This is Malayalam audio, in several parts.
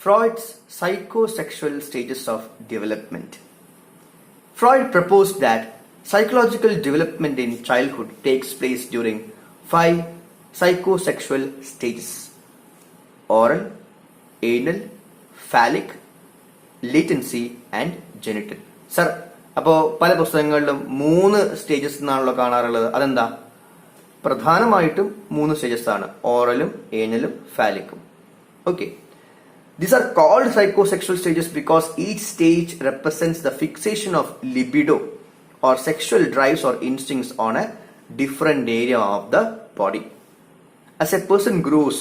Freud's psychosexual stages of development. Freud proposed that psychological development in childhood takes place during 5 psychosexual stages: oral, anal, phallic, latency and genital. Sir, അപ്പോൾ പല പുസ്തകങ്ങളിലും 3 സ്റ്റേജസ് എന്നാണല്ലോ കാണാറുള്ളത്. അതെന്താ? പ്രധാനമായിട്ടും 3 സ്റ്റേജസ് ആണ്: ഓറലും, ഏനലും, ഫാലിക്കും. Okay, these are called psychosexual stages because each stage represents the fixation of libido or sexual drives or instincts on a different area of the body. As a person grows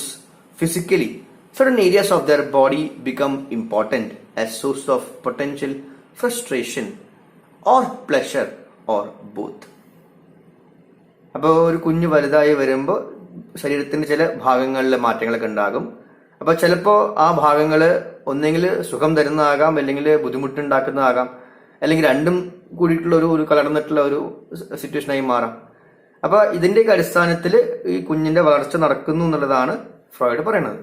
physically, certain areas of their body become important as source of potential frustration or pleasure or both. അപ്പോൾ ഒരു കുഞ്ഞ് വലുതായി വരുമ്പോൾ ശരീരത്തിന്റെ ചില ഭാഗങ്ങളിലെ മാറ്റങ്ങളൊക്കെ ഉണ്ടാകും. അപ്പൊ ചിലപ്പോൾ ആ ഭാഗങ്ങൾ ഒന്നെങ്കിൽ സുഖം തരുന്നതാകാം, അല്ലെങ്കിൽ ബുദ്ധിമുട്ടുണ്ടാക്കുന്നതാകാം, അല്ലെങ്കിൽ രണ്ടും കൂടിയിട്ടുള്ള ഒരു കലർന്നിട്ടുള്ള ഒരു സിറ്റുവേഷനായി മാറാം. അപ്പൊ ഇതിന്റെയൊക്കെ അടിസ്ഥാനത്തിൽ ഈ കുഞ്ഞിന്റെ വളർച്ച നടക്കുന്നു എന്നുള്ളതാണ് ഫ്രോയിഡ് പറയുന്നത്.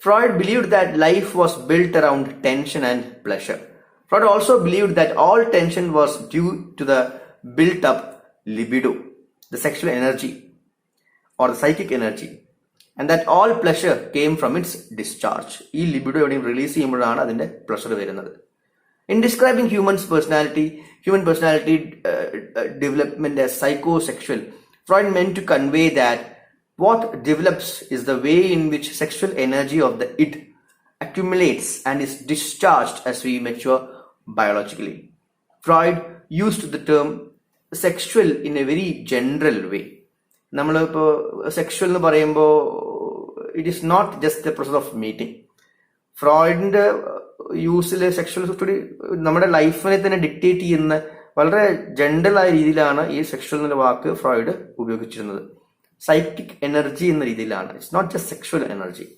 Freud believed that life was built around tension and pleasure. Freud also believed that all tension was due to the built up libido, the sexual energy or the psychic energy, and that all pleasure came from its discharge. ഈ ലിബിഡോ എവിടെയും റിലീസ് ചെയ്യുമ്പോഴാണ് അതിന്റെ പ്ലഷർ വരുന്നത്. In describing human personality development as psychosexual, Freud meant to convey that what develops is the way in which sexual energy of the id accumulates and is discharged as we mature biologically. Freud used the term sexual in a very general way. നമ്മളിപ്പോൾ സെക്ഷൽ എന്ന് പറയുമ്പോൾ it is not just the process of meeting. ഫ്രോയിഡിന്റെ യൂസിൽ സെക്ഷൽ നമ്മുടെ ലൈഫിനെ തന്നെ ഡിക്റ്റേറ്റ് ചെയ്യുന്ന വളരെ ജനറലായ രീതിയിലാണ് ഈ സെക്ഷൽ എന്ന വാക്ക് ഫ്രോയിഡ് ഉപയോഗിച്ചിരുന്നത്. സൈക്കിക് എനർജി എന്ന രീതിയിലാണ്. It's not just sexual energy.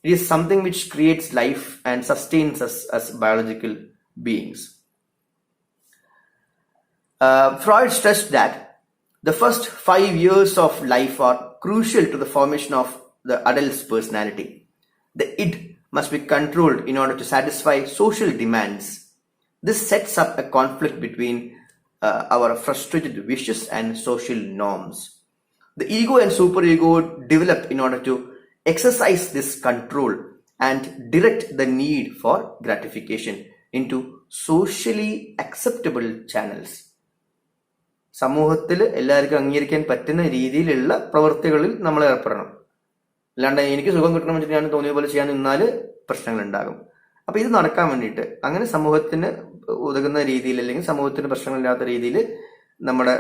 It is something which creates life and sustains us as biological beings. Freud stressed that the first 5 years of life are crucial to the formation of the adult's personality. The id must be controlled in order to satisfy social demands. This sets up a conflict between our frustrated wishes and social norms. The ego and superego develop in order to exercise this control and direct the need for gratification into socially acceptable channels. സമൂഹത്തിൽ എല്ലാവർക്കും അംഗീകരിക്കാൻ പറ്റുന്ന രീതിയിലുള്ള പ്രവൃത്തികളിൽ നമ്മൾ ഏർപ്പെടണം. അല്ലാണ്ട് എനിക്ക് സുഖം കിട്ടണം വെച്ചിട്ട് ഞാൻ തോന്നിയ പോലെ ചെയ്യാൻ നിന്നാൽ പ്രശ്നങ്ങൾ ഉണ്ടാകും. അപ്പൊ ഇത് നടക്കാൻ വേണ്ടിയിട്ട് അങ്ങനെ സമൂഹത്തിന് ഉതകുന്ന രീതിയിൽ, അല്ലെങ്കിൽ സമൂഹത്തിന് പ്രശ്നങ്ങളില്ലാത്ത രീതിയിൽ നമ്മുടെ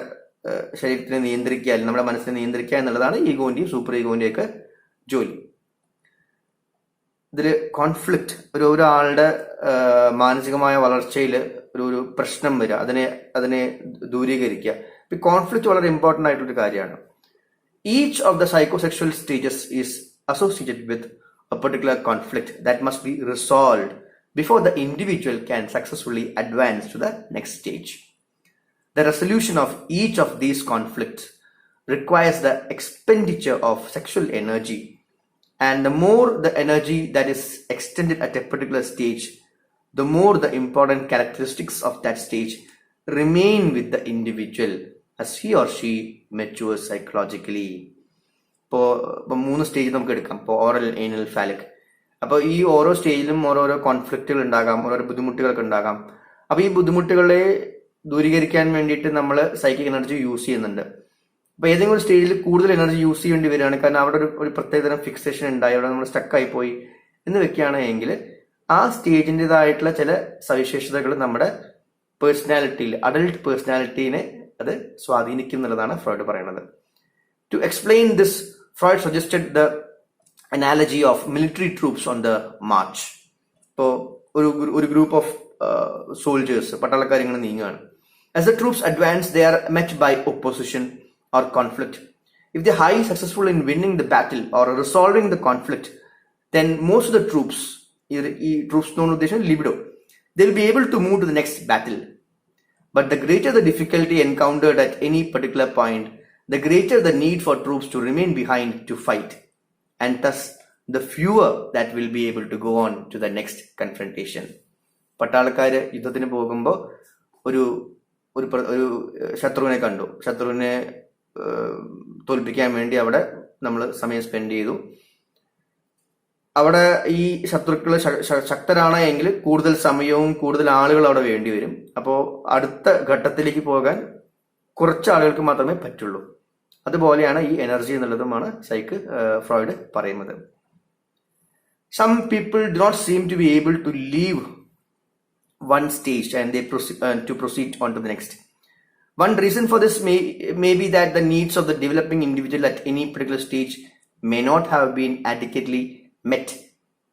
ശരീരത്തിനെ നിയന്ത്രിക്കുക, അല്ലെങ്കിൽ നമ്മുടെ മനസ്സിനെ നിയന്ത്രിക്കുക എന്നുള്ളതാണ് ഈഗോന്റെയും സൂപ്പർ ഈഗോന്റെയും ഒക്കെ ജോലി. ഇതിൽ കോൺഫ്ലിക്റ്റ്, ഒരാളുടെ മാനസികമായ വളർച്ചയിൽ ഒരു പ്രശ്നം വരിക, അതിനെ ദൂരീകരിക്കുക. ഈ കോൺഫ്ലിക്റ്റ് വളരെ ഇമ്പോർട്ടൻ്റ് ആയിട്ടുള്ളൊരു കാര്യമാണ്. Each of the psychosexual stages is associated with a particular conflict that must be resolved before the individual can successfully advance to the next stage. The resolution of each of these conflicts requires the expenditure of sexual energy, and the more the energy that is extended at a particular stage, the more the important characteristics of that stage remain with the individual as he or she matures psychologically. ഇപ്പോൾ 3 സ്റ്റേജ് നമുക്ക് എടുക്കാം. ഇപ്പോൾ ഓറൽ, ഏനൽ, ഫാലിക്. അപ്പോൾ ഈ ഓരോ സ്റ്റേജിലും ഓരോരോ കോൺഫ്ലിക്റ്റുകൾ ഉണ്ടാകാം, ഓരോരോ ബുദ്ധിമുട്ടുകളൊക്കെ ഉണ്ടാകാം. അപ്പോൾ ഈ ബുദ്ധിമുട്ടുകളെ ദൂരീകരിക്കാൻ വേണ്ടിയിട്ട് നമ്മൾ സൈക്കിക് എനർജി യൂസ് ചെയ്യുന്നുണ്ട്. അപ്പൊ ഏതെങ്കിലും ഒരു സ്റ്റേജിൽ കൂടുതൽ എനർജി യൂസ് ചെയ്യേണ്ടി വരികയാണ്, കാരണം അവിടെ ഒരു പ്രത്യേകതരം ഫിക്സേഷൻ ഉണ്ടായി, അവിടെ നമ്മൾ സ്റ്റക്കായി പോയി എന്ന് വെക്കുകയാണെങ്കിൽ ആ സ്റ്റേജിൻ്റെതായിട്ടുള്ള ചില സവിശേഷതകൾ നമ്മുടെ പേഴ്സണാലിറ്റിയിൽ, അഡൽട്ട് പേഴ്സണാലിറ്റീനെ അത് സ്വാധീനിക്കും എന്നുള്ളതാണ് ഫ്രോയിഡ് പറയുന്നത്. To explain this, Freud suggested the analogy of military troops on the march. ഇപ്പോൾ ഒരു ഗ്രൂപ്പ് ഓഫ് സോൾജേഴ്സ്, പട്ടാളക്കാർ ഇങ്ങനെ നീങ്ങുകയാണ്. As the troops advance, they are met by opposition or conflict. If they are highly successful in winning the battle or resolving the conflict, then most of the troops, troops known as libido, they will be able to move to the next battle. But the greater the difficulty encountered at any particular point, the greater the need for troops to remain behind to fight, and thus the fewer that will be able to go on to the next confrontation. പട്ടാളക്കാര് യുദ്ധത്തിന് പോകുമ്പോൾ ഒരു ശത്രുവിനെ കണ്ടു. ശത്രുവിനെ തോൽപ്പിക്കാൻ വേണ്ടി അവിടെ നമ്മൾ സമയം സ്പെൻഡ് ചെയ്തു. അവിടെ ഈ ശത്രുക്കൾ ശക്തരാണ് എങ്കിൽ കൂടുതൽ സമയവും കൂടുതൽ ആളുകൾ അവിടെ വേണ്ടി വരും. അപ്പോൾ അടുത്ത ഘട്ടത്തിലേക്ക് പോകാൻ കുറച്ച് ആളുകൾക്ക് മാത്രമേ പറ്റുള്ളൂ. അതുപോലെയാണ് ഈ എനർജി എന്നുള്ളതുമാണ് ഫ്രോയിഡ് പറയുന്നത്. Some people do not seem to be able to leave one stage and they proceed on to the next. One reason for this may be that the needs of the developing individual at any particular stage may not have been adequately met,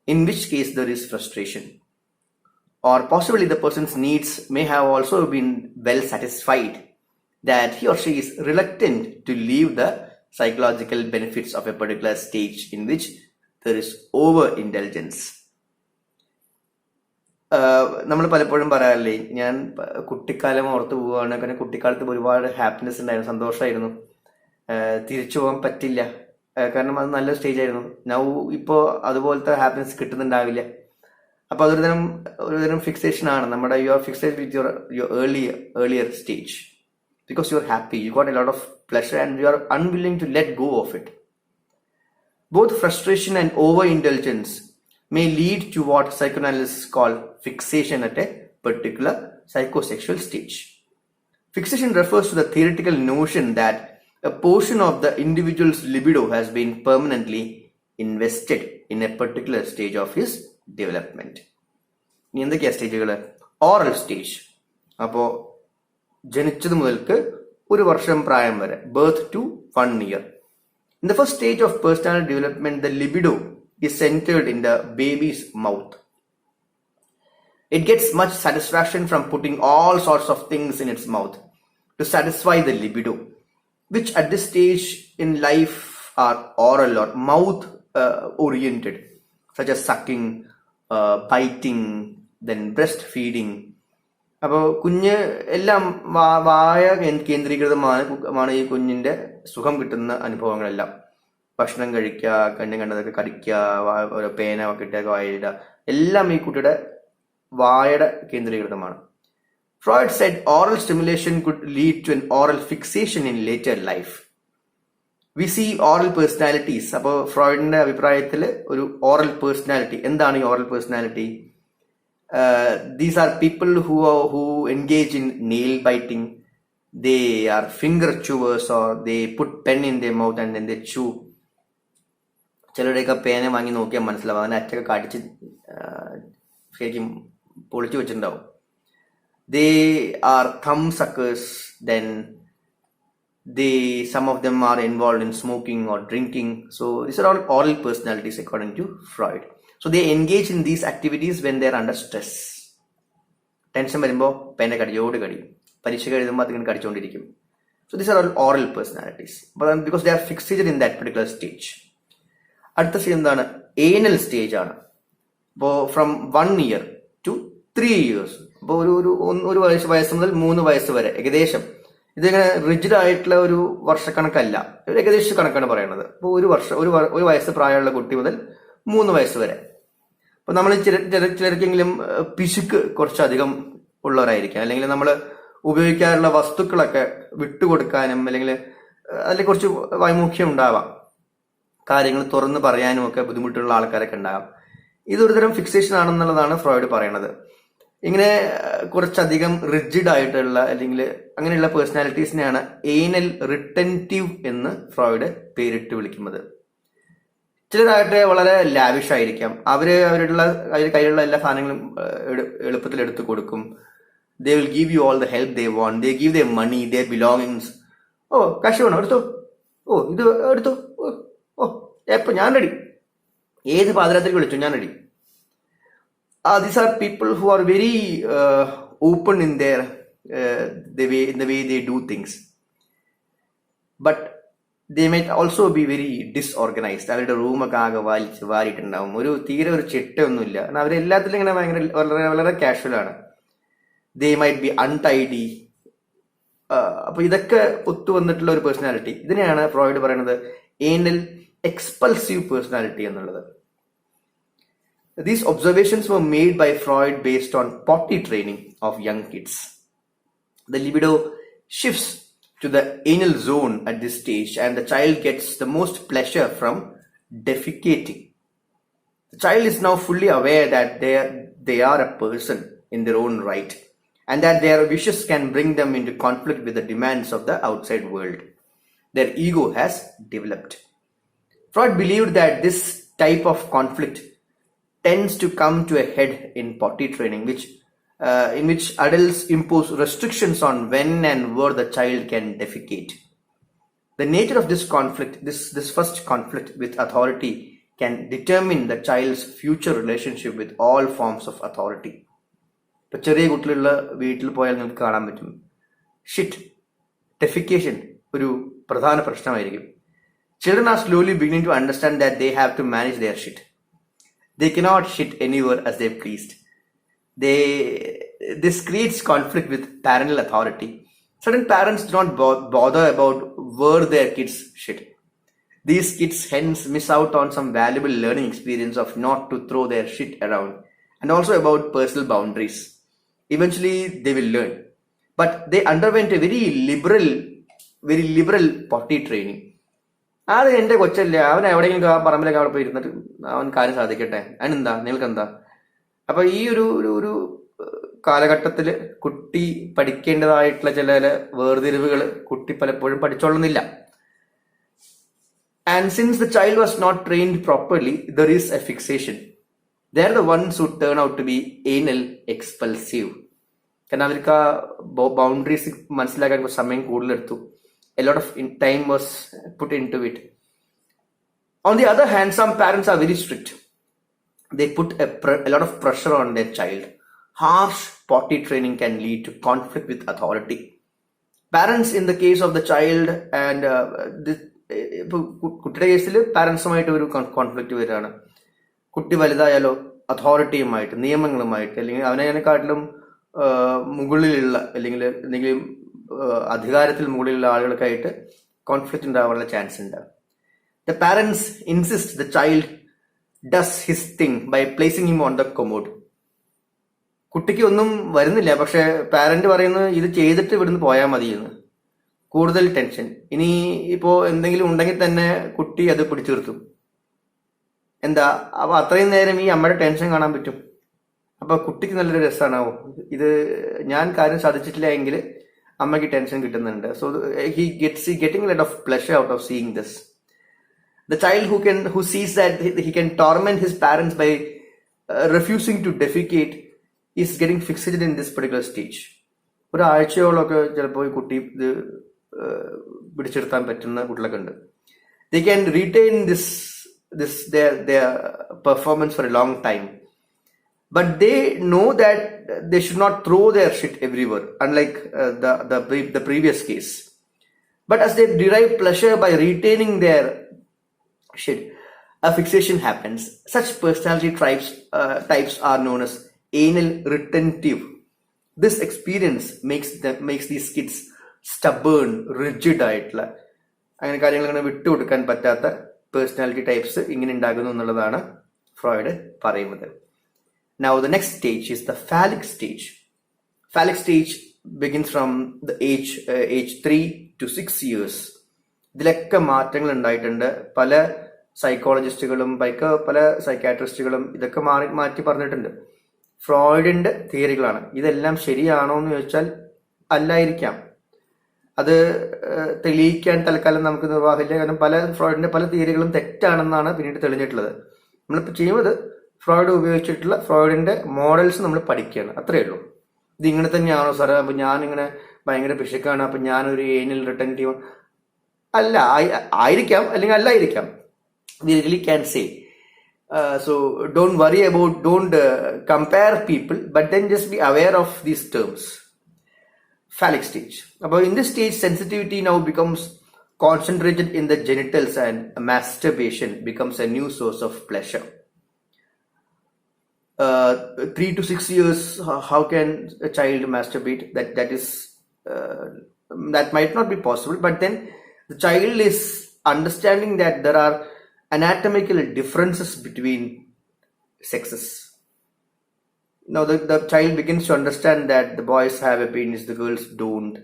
in which case there is frustration. Or possibly the person's needs may have also been well satisfied, that he or she is reluctant to leave the psychological benefits of a particular stage in which there is over indulgence. നമ്മൾ പലപ്പോഴും പറയാറില്ലേ, ഞാൻ കുട്ടിക്കാലം ഓർത്ത് പോവുകയാണ്, കാരണം കുട്ടിക്കാലത്ത് ഒരുപാട് ഹാപ്പിനെസ് ഉണ്ടായിരുന്നു, സന്തോഷമായിരുന്നു, തിരിച്ചു പോകാൻ പറ്റില്ല, കാരണം അത് നല്ല സ്റ്റേജ് ആയിരുന്നു. ഇപ്പോൾ അതുപോലത്തെ ഹാപ്പിനെസ് കിട്ടുന്നുണ്ടാവില്ല. അപ്പോൾ ഒരുതരം ഫിക്സേഷൻ ആണ്. നമ്മുടെ you are fixed with your earlier stage because you are happy, you got a lot of pleasure and you are unwilling to let go of it. Both frustration and overindulgence may lead to what psychoanalysts call fixation at a particular psychosexual stage. Fixation refers to the theoretical notion that a portion of the individual's libido has been permanently invested in a particular stage of his development. ഇനി എന്തൊക്കെയാ സ്റ്റേജുകൾ? Oral stage. അപ്പോൾ ജനിച്ചത് മുതൽക്ക് 1 വർഷം പ്രായം വരെ, birth to 1 year. In the first stage of personality development, the libido is centered in the baby's mouth. It gets much satisfaction from putting all sorts of things in its mouth to satisfy the libido, which at this stage in life are oral or mouth oriented, such as sucking, biting, then breastfeeding. അപ്പോൾ കുഞ്ഞ് എല്ലാം വായ കേന്ദ്രീകൃതമാണ് ഈ കുഞ്ഞിന്റെ സുഖം കിട്ടുന്ന അനുഭവങ്ങളെല്ലാം. ഭക്ഷണം കഴിക്കുക, കണ്ടതൊക്കെ കടിക്കുക, ഓരോ പേന കിട്ടുക, വായിടുക, എല്ലാം ഈ കുട്ടിയുടെ വായയുടെ കേന്ദ്രീകൃതമാണ്. Freud said oral stimulation could lead to an oral fixation in later life. We see oral personalities. അപ്പോൾ ഫ്രോയിഡിന്റെ അഭിപ്രായത്തിൽ ഒരു ഓറൽ പേഴ്സണാലിറ്റി, എന്താണ് ഈ oral personality? These are people who engage in nail biting. They are finger chewers, or they put pen in their mouth and then they chew. ചിലരുടെയൊക്കെ പേന വാങ്ങി നോക്കിയാൽ മനസ്സിലാവും, അതിനെ അറ്റൊക്കെ കടിച്ച് ശരിക്കും പൊളിച്ചു വെച്ചിട്ടുണ്ടാവും. They are thumb suckers. Then some of them are involved in smoking or drinking. So these are all oral personalities according to Freud. So they engage in these activities when they are under stress. Tension വരുമ്പോൾ പേന കടിയോട് കടിയും, പരീക്ഷ എഴുതുമ്പോൾ അതിങ്ങനെ കടിച്ചുകൊണ്ടിരിക്കും. So these are all oral personalities, but because they are fixated in that particular stage. അടുത്ത സ്റ്റേജ് എന്താണ്? anal സ്റ്റേജ് ആണ്. അപ്പോൾ ഫ്രം 1 year to 3 years, അപ്പോൾ ഒരു വയസ്സ് മുതൽ 3 വയസ്സ് വരെ ഏകദേശം. ഇതിങ്ങനെ റിജിഡ് ആയിട്ടുള്ള ഒരു വർഷക്കണക്കല്ല, ഒരു ഏകദേശ കണക്കാണ് പറയുന്നത്. അപ്പോൾ ഒരു വയസ്സ് പ്രായമുള്ള കുട്ടി മുതൽ 3 വയസ്സ് വരെ. അപ്പൊ നമ്മൾ ചിലർക്കെങ്കിലും പിശുക്ക് കുറച്ചധികം ഉള്ളവരായിരിക്കാം, അല്ലെങ്കിൽ നമ്മൾ ഉപയോഗിക്കാറുള്ള വസ്തുക്കളൊക്കെ വിട്ടുകൊടുക്കാനും അല്ലെങ്കിൽ അതിൽ കുറച്ച് വൈമുഖ്യം ഉണ്ടാവാം, കാര്യങ്ങൾ തുറന്ന് പറയാനും ഒക്കെ ബുദ്ധിമുട്ടുള്ള ആൾക്കാരൊക്കെ ഉണ്ടാകാം. ഇതൊരുതരം ഫിക്സേഷൻ ആണെന്നുള്ളതാണ് ഫ്രോയിഡ് പറയുന്നത്. ഇങ്ങനെ കുറച്ചധികം റിജിഡ് ആയിട്ടുള്ള അല്ലെങ്കിൽ അങ്ങനെയുള്ള പേഴ്സണാലിറ്റീസിനെയാണ് ഏനൽ റിട്ടൻറ്റീവ് എന്ന് ഫ്രോയിഡ് പേരിട്ട് വിളിക്കുന്നത്. ചിലരായിട്ട് വളരെ ലാവിഷ് ആയിരിക്കാം, അവരുടെ കയ്യിലുള്ള എല്ലാ സാധനങ്ങളും എളുപ്പത്തിൽ എടുത്തു കൊടുക്കും. They will give you all the help they want, they give they money, they belongings. ഓ കാശ് വേണോ, എടുത്തോ, ഓ ഇത് എടുത്തോ, ഓ എപ്പോ ഞാൻ റെഡി, ഏത് പാതിരാത്രിക്ക് വിളിച്ചു ഞാൻ ready. These are people who are very open in the way they do things, but they might also be very disorganized. അവരുടെ റൂമൊക്കെ ആകെ വാരിയിട്ടുണ്ടാവും, തീരെ ഒരു ചിട്ടയൊന്നുമില്ല. അവരെല്ലാത്തിലും ഇങ്ങനെ വളരെ വളരെ കാഷ്വൽ ആണ്. They might be untidy. അപ്പൊ ഇതൊക്കെ ഒത്തു വന്നിട്ടുള്ള ഒരു പേഴ്സണാലിറ്റി, ഇതിനെയാണ് ഫ്രോയിഡ് പറയുന്നത് ഏനൽ എക്സ്പൾസീവ് പേഴ്സണാലിറ്റി എന്നുള്ളത്. These observations were made by Freud based on potty training of young kids. The libido shifts to the anal zone at this stage, and the child gets the most pleasure from defecating. The child is now fully aware that they are a person in their own right, and that their wishes can bring them into conflict with the demands of the outside world. Their ego has developed. Freud believed that this type of conflict tends to come to a head in potty training, in which adults impose restrictions on when and where the child can defecate. The nature of this conflict, this first conflict with authority, can determine the child's future relationship with all forms of authority. ഇപ്പൊ ചെറിയ കുട്ടികളുള്ള വീട്ടിൽ പോയാൽ നിങ്ങൾക്ക് കാണാൻ പറ്റും, ഷിറ്റ്, ഡെഫിക്കേഷൻ ഒരു പ്രധാന പ്രശ്നമായിരിക്കും. Children are slowly beginning to understand that they have to manage their shit. They cannot shit anywhere as they pleased. This creates conflict with parental authority. Certain parents do not bother about where their kids shit. These kids hence miss out on some valuable learning experience of not to throw their shit around, and also about personal boundaries. Eventually they will learn. But they underwent a very liberal potty training. അത് എൻ്റെ കൊച്ചല്ലേ, അവൻ എവിടെയെങ്കിലും പറമ്പിലൊക്കെ അവിടെ പോയി ഇരുന്നിട്ട് അവൻ കാര്യം സാധിക്കട്ടെ, അതിനെന്താ, നിങ്ങൾക്കെന്താ. അപ്പൊ ഈ ഒരു കാലഘട്ടത്തിൽ കുട്ടി പഠിക്കേണ്ടതായിട്ടുള്ള ചില വേർതിരിവുകൾ കുട്ടി പലപ്പോഴും പഠിച്ചോളുന്നില്ല. And since the child was not trained properly, there is a fixation. They are the ones who turn out to be anal expulsive. കാരണം അവർക്ക് ആ ബൗണ്ടറീസ് മനസ്സിലാക്കാൻ സമയം കൂടുതലെടുത്തു. A lot of time was put into it. On the other hand, some parents are very strict. They put a lot of pressure on their child. Harsh potty training can lead to conflict with authority. Parents in the case of the child and കുട്ടിയുടെ കേസിൽ പാരൻസുമായിട്ട് ഒരു കോൺഫ്ലിക്റ്റ് വരികയാണ്. കുട്ടി വലുതായാലോ അതോറിറ്റിയുമായിട്ട്, നിയമങ്ങളുമായിട്ട്, അല്ലെങ്കിൽ അവനെക്കാട്ടിലും മുകളിലുള്ള അല്ലെങ്കിൽ എന്തെങ്കിലും അധികാരത്തിൽ മുകളിലുള്ള ആളുകൾക്കായിട്ട് കോൺഫ്ലിക്റ്റ് ഉണ്ടാവാനുള്ള ചാൻസ് ഉണ്ട്. The parents insist the child does his thing by placing him on the commode. കുട്ടിക്ക് ഒന്നും വരുന്നില്ല, പക്ഷെ പാരന്റ് പറയുന്നത് ഇത് ചെയ്തിട്ട് ഇവിടുന്ന് പോയാൽ മതി എന്ന്. കൂടുതൽ ടെൻഷൻ. ഇനി ഇപ്പോ എന്തെങ്കിലും ഉണ്ടെങ്കിൽ തന്നെ കുട്ടി അത് പിടിച്ചു നിർത്തും. എന്താ, അപ്പൊ അത്രയും നേരം ഈ അമ്മയുടെ ടെൻഷൻ കാണാൻ പറ്റും. അപ്പൊ കുട്ടിക്ക് നല്ലൊരു രസമാണാവോ, ഇത് ഞാൻ കാര്യം സാധിച്ചിട്ടില്ല എങ്കിൽ അമ്മയ്ക്ക് ടെൻഷൻ കിട്ടുന്നുണ്ട്. So he getting a lot of pleasure out of seeing this. The child who sees that he can torment his parents by refusing to defecate is getting fixated in this particular stage. ഒരാഴ്ചയോളമൊക്കെ ചിലപ്പോൾ ഈ കുട്ടി ഇത് പിടിച്ചെടുത്താൻ പറ്റുന്ന കുട്ടികളൊക്കെ ഉണ്ട്. They can retain their performance for a long time, but they know that they should not throw their shit everywhere, unlike the previous case. But as they derive pleasure by retaining their shit, a fixation happens. Such personality types are known as anal retentive. This experience makes these kids stubborn, rigid ആയിട്ടുള്ള അങ്ങനെ കാര്യങ്ങൾ അങ്ങനെ വിട്ടുകൊടുക്കാൻ പറ്റാത്ത പേഴ്സണാലിറ്റി ടൈപ്സ് ഇങ്ങനെ ഉണ്ടാകുന്നു എന്നുള്ളതാണ് ഫ്രോയിഡ് പറയുന്നത്. Now the next stage is the phallic stage. Phallic stage begins from the age 3 to 6 years. ഇതിലൊക്കെ മാറ്റങ്ങൾ ഉണ്ടായിട്ടുണ്ട്. പല സൈക്കോളജിസ്റ്റുകളും പല സൈക്കാട്രിസ്റ്റുകളും ഇതൊക്കെ മാറ്റി പറഞ്ഞിട്ടുണ്ട്. ഫ്രോയിഡിന്റെ തിയറികളാണ്. ഇതെല്ലാം ശരിയാണോ എന്ന് ചോദിച്ചാൽ അല്ലായിരിക്കാം. അത് തെളിയിക്കാൻ തൽക്കാലം നമുക്ക് നിർവാഹമില്ല. കാരണം ഫ്രോയിഡിന്റെ പല തിയറികളും തെറ്റാണെന്നാണ് പിന്നീട് തെളിഞ്ഞിട്ടുള്ളത്. നമ്മളിപ്പോൾ ചെയ്യുന്നത് ഫ്രോയിഡ് ഉപയോഗിച്ചിട്ടുള്ള ഫ്രോയിഡിന്റെ മോഡൽസ് നമ്മൾ പഠിക്കുകയാണ്, അത്രയേ ഉള്ളൂ. ഇത് ഇങ്ങനെ തന്നെയാണോ സാറേ, അപ്പൊ ഞാനിങ്ങനെ ഭയങ്കര പിശുക്കാണ്, അപ്പൊ ഞാനൊരു ഏനിൽ റിട്ടൻറ്റീവ് അല്ല, ആയിരിക്കാം അല്ലെങ്കിൽ അല്ലായിരിക്കാം. We really can say. So don't worry about, don't compare people, but then just be aware of these terms. Phallic stage. About in this stage, sensitivity now becomes concentrated in the genitals, and masturbation becomes a new source of pleasure. 3 to 6 years, how can a child masturbate? That might not be possible, but then the child is understanding that there are anatomical differences between sexes. Now the child begins to understand that the boys have a penis, the girls don't.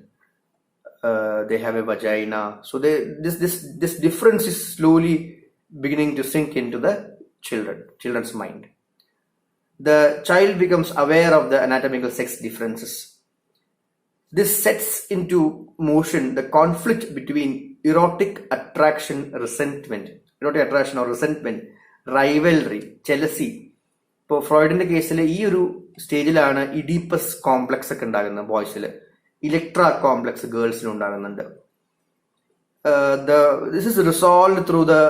They have a vagina. So this difference is slowly beginning to sink into the children's mind. The child becomes aware of the anatomical sex differences. This sets into motion the conflict between erotic attraction or resentment, rivalry, jealousy. ഇപ്പോൾ ഫ്രോയിഡിന്റെ കേസിൽ ഈ ഒരു സ്റ്റേജിലാണ് ഇഡീപ്പസ് കോംപ്ലക്സ് ഒക്കെ ഉണ്ടാകുന്നത് ബോയ്സിൽ, ഇലക്ട്ര കോംപ്ലക്സ് ഗേൾസിൽ ഉണ്ടാകുന്നുണ്ട്. This is resolved through the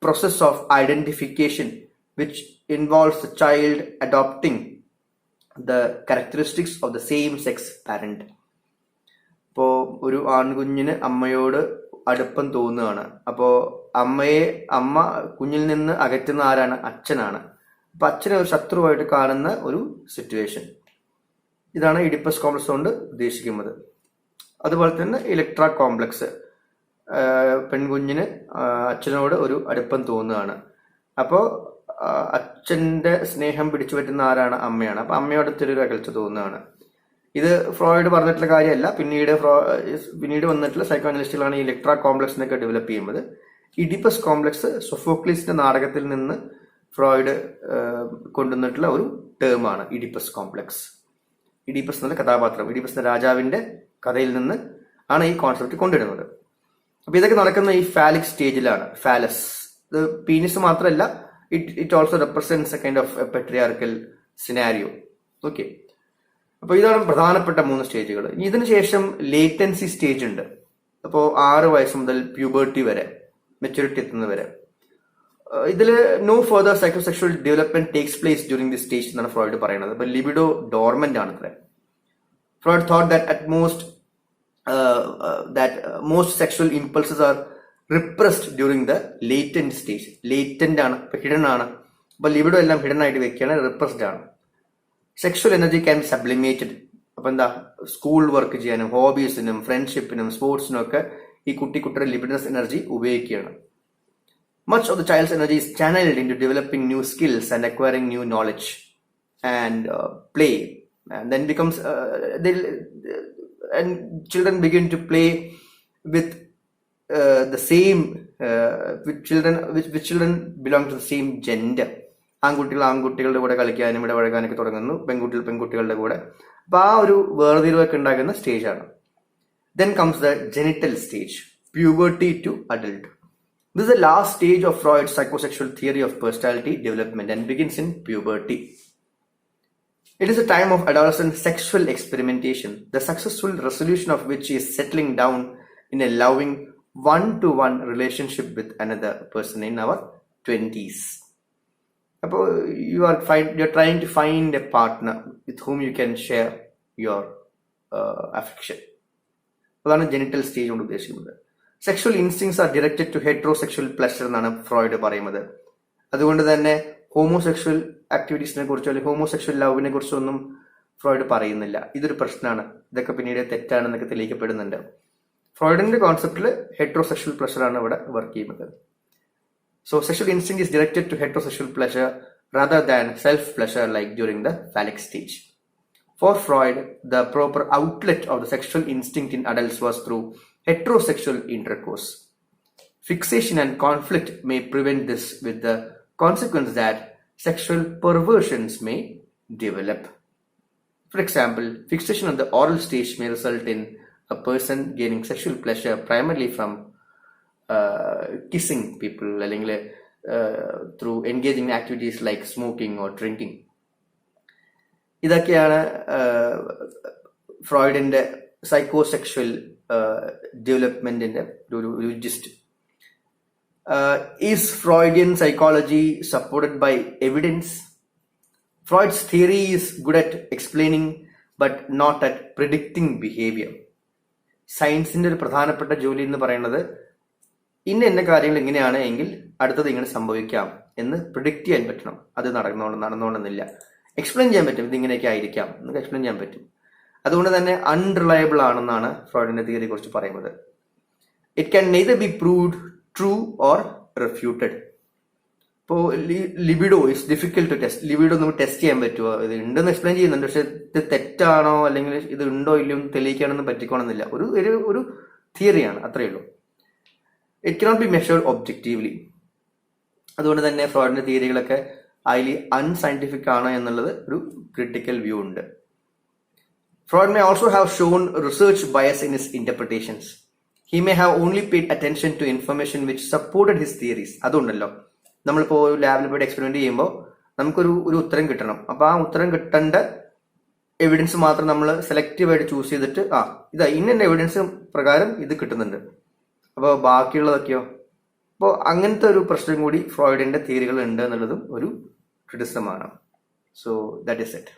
process of identification, which involves the child adopting the characteristics of the same sex parent. ഇപ്പോൾ ഒരു ആൺകുഞ്ഞിന് അമ്മയോട് അടുപ്പം തോന്നുകയാണ്. അപ്പോൾ അമ്മ കുഞ്ഞിൽ നിന്ന് അകറ്റുന്ന ആരാണ്? അച്ഛനാണ്. അപ്പൊ അച്ഛനെ ഒരു ശത്രുവായിട്ട് കാണുന്ന ഒരു സിറ്റുവേഷൻ. ഇതാണ് ഇഡിപ്പസ് കോംപ്ലക്സ് കൊണ്ട് ഉദ്ദേശിക്കുന്നത്. അതുപോലെ തന്നെ ഇലക്ട്ര കോംപ്ലക്സ്, പെൺകുഞ്ഞിന് അച്ഛനോട് ഒരു അടുപ്പം തോന്നുകയാണ്. അപ്പോൾ അച്ഛന്റെ സ്നേഹം പിടിച്ചു പറ്റുന്ന ആരാണ്? അമ്മയാണ്. അപ്പൊ അമ്മയോട് ഒരു അകൽച്ച തോന്നുകയാണ്. ഇത് ഫ്രോയിഡ് പറഞ്ഞിട്ടുള്ള കാര്യമല്ല, പിന്നീട് വന്നിട്ടുള്ള സൈക്കോ അനലിസ്റ്റുകളാണ് ഈ ഇലക്ട്ര കോംപ്ലക്സിനൊക്കെ ഡെവലപ്പ് ചെയ്യുന്നത്. ഇഡിപ്പസ് കോംപ്ലക്സ് സൊഫോക്ലീസിന്റെ നാടകത്തിൽ നിന്ന് ഫ്രോയിഡ് കൊണ്ടുവന്നിട്ടുള്ള ഒരു ടേമാണ് ഇഡിപ്പസ് കോംപ്ലക്സ്. ഇഡിപ്പസ് എന്ന കഥാപാത്രം, ഇഡിപ്പസ് എന്ന രാജാവിന്റെ കഥയിൽ നിന്ന് ആണ് ഈ കോൺസെപ്റ്റ് കൊണ്ടുവരുന്നത്. അപ്പൊ ഇതൊക്കെ നടക്കുന്ന ഈ ഫാലിക് സ്റ്റേജിലാണ്. ഫാലസ്, ഇത് പീനിസ് മാത്രമല്ല, it also represents A kind of patriarchal scenario. Okay, അപ്പൊ ഇതാണ് പ്രധാനപ്പെട്ട 3 സ്റ്റേജുകൾ. ഇതിനു ശേഷം ലേറ്റൻസി സ്റ്റേജ് ഉണ്ട്. അപ്പോൾ 6 വയസ്സ് മുതൽ പ്യൂബർട്ടി വരെ, മെച്യൂരിറ്റി എത്തുന്നത് വരെ. ഇതിൽ no further psychosexual development takes place during this stage എന്നാണ് ഫ്രോയിഡ് പറയുന്നത്. അപ്പൊ ലിബിഡോ ഡോർമെന്റ് ആണ് ഇത്ര. Freud thought that at most sexual impulses are repressed during the latent stage. Latent ആണ്, ഹിഡൻ ആണ്. അപ്പൊ ലിബിഡോ എല്ലാം ഹിഡൻ ആയിട്ട് വെക്കുകയാണ്, റിപ്രസ്ഡ് ആണ്. Sexual energy can be sublimated. അപ്പൊ എന്താ, സ്കൂൾ വർക്ക് ചെയ്യാനും ഹോബീസിനും ഫ്രണ്ട്ഷിപ്പിനും സ്പോർട്സിനും ഒക്കെ ഈ കുട്ടിയുടെ ലിബിഡനസ് എനർജി ഉപയോഗിക്കുകയാണ്. Much of the child's energy is channeled into developing new skills and acquiring new knowledge and play, and then becomes and children begin to play with the same with children belong to the same gender. ആൺകുട്ടികളുടെ കൂടെ കളിക്കാനും ഇടപഴകാനൊക്കെ തുടങ്ങുന്നു, പെൺകുട്ടികളുടെ കൂടെ. അപ്പൊ ആ ഒരു വേർതിരിവൊക്കെ ഉണ്ടാകുന്ന സ്റ്റേജാണ്. Then comes the genital stage, puberty to adult. This is the last stage of Freud's psychosexual theory of personality development and begins in puberty. It is a time of adolescent sexual experimentation, the successful resolution of which is settling down in a loving one-to-one relationship with another person in our 20s. You're trying to find a partner with whom you can share your affection. അതാണ് ജെനിറ്റൽ സ്റ്റേജ് കൊണ്ട് ഉദ്ദേശിക്കുന്നത്. Sexual instincts are directed to heterosexual pleasure എന്നാണ് ഫ്രോയിഡ് പറയുന്നത്. അതുകൊണ്ട് തന്നെ ഹോമോസെക്ഷൽ ആക്ടിവിറ്റീസിനെ കുറിച്ചോ അല്ലെങ്കിൽ ഹോമോസെക്ഷൽ ലവിനെ കുറിച്ചോ ഒന്നും ഫ്രോയിഡ് പറയുന്നില്ല. ഇതൊരു പ്രശ്നമാണ്, ഇതൊക്കെ പിന്നീട് തെറ്റാണെന്നൊക്കെ തെളിയിക്കപ്പെടുന്നുണ്ട്. ഫ്രോയിഡിന്റെ കോൺസെപ്റ്റിൽ ഹെറ്ററോസെക്ഷൽ പ്ലഷർ ആണ് ഇവിടെ വർക്ക് ചെയ്യുന്നത്. So sexual instinct is directed to heterosexual pleasure rather than self-pleasure like during the phallic stage. For Freud, the proper outlet of the sexual instinct in adults was through heterosexual intercourse. Fixation and conflict may prevent this, with the consequence that sexual perversions may develop. For example, fixation on the oral stage may result in a person gaining sexual pleasure primarily from kissing people, അല്ലെങ്കിൽ through engaging in activities like smoking or drinking. ഇതൊക്കെയാണ് ഫ്രോയിഡിന്റെ സൈക്കോസെക്ഷൽ ഡെവലപ്മെന്റിന്റെ ഒരു GIST. Is Freudian psychology supported by evidence? Freud's theory is good at explaining but not at predicting behavior. സയൻസിന്റെ ഒരു പ്രധാനപ്പെട്ട ജോലി എന്ന് പറയുന്നത് ഇന്ന കാര്യങ്ങൾ ഇങ്ങനെയാണ് എങ്കിൽ അടുത്തത് ഇങ്ങനെ സംഭവിക്കാം എന്ന് പ്രിഡിക്റ്റ് ചെയ്യാൻ പറ്റണം. അത് നടന്നോണമെന്നില്ല. എക്സ്പ്ലെയിൻ ചെയ്യാൻ പറ്റും, ഇതിങ്ങനെയൊക്കെ ആയിരിക്കാം എന്നൊക്കെ എക്സ്പ്ലെയിൻ ചെയ്യാൻ പറ്റും. അതുകൊണ്ട് തന്നെ അൺറിലയബിൾ ആണെന്നാണ് ഫ്രോയിഡിന്റെ തിയറിയെ കുറിച്ച് പറയുന്നത്. It can neither be proved true or refuted. ഇപ്പോൾ libido is difficult to test. Libido നമുക്ക് ടെസ്റ്റ് ചെയ്യാൻ പറ്റുമോ? ഇത് ഉണ്ടെന്ന് എക്സ്പ്ലെയിൻ ചെയ്യുന്നുണ്ട്, പക്ഷെ ഇത് തെറ്റാണോ അല്ലെങ്കിൽ ഇത് ഉണ്ടോ ഇല്ലയോ തെളിയിക്കാനൊന്നും പറ്റിക്കോണമെന്നില്ല. ഒരു തിയറിയാണ്, അത്രയേ ഉള്ളൂ. It cannot be measured objectively. അതുകൊണ്ട് തന്നെ ഫ്രോയിഡിന്റെ തിയറികളൊക്കെ ഹൈലി അൺസയന്റിഫിക് ആണ് എന്നുള്ളത് ഒരു ക്രിട്ടിക്കൽ വ്യൂ ഉണ്ട്. Freud may also have shown research bias in his interpretations. He may have only paid attention to information which supported his theories. അതുകൊണ്ടല്ലോ നമ്മളിപ്പോൾ ലാബിൽ പോയിട്ട് എക്സ്പെരിമെന്റ് ചെയ്യുമ്പോൾ നമുക്കൊരു ഉത്തരം കിട്ടണം. അപ്പോൾ ആ ഉത്തരം കിട്ടേണ്ട എവിഡൻസ് മാത്രം നമ്മൾ സെലക്റ്റീവായിട്ട് ചൂസ് ചെയ്തിട്ട് ഇതാ ഇന്ന എവിഡൻസ് പ്രകാരം ഇത് കിട്ടുന്നുണ്ട്, അപ്പോൾ ബാക്കിയുള്ളതൊക്കെയോ. അപ്പോൾ അങ്ങനത്തെ ഒരു പ്രശ്നം കൂടി ഫ്രോയിഡിന്റെ തിയറികൾ ഉണ്ട് എന്നുള്ളതും ഒരു ക്രിറ്റിസിസമാണ്. So that is it.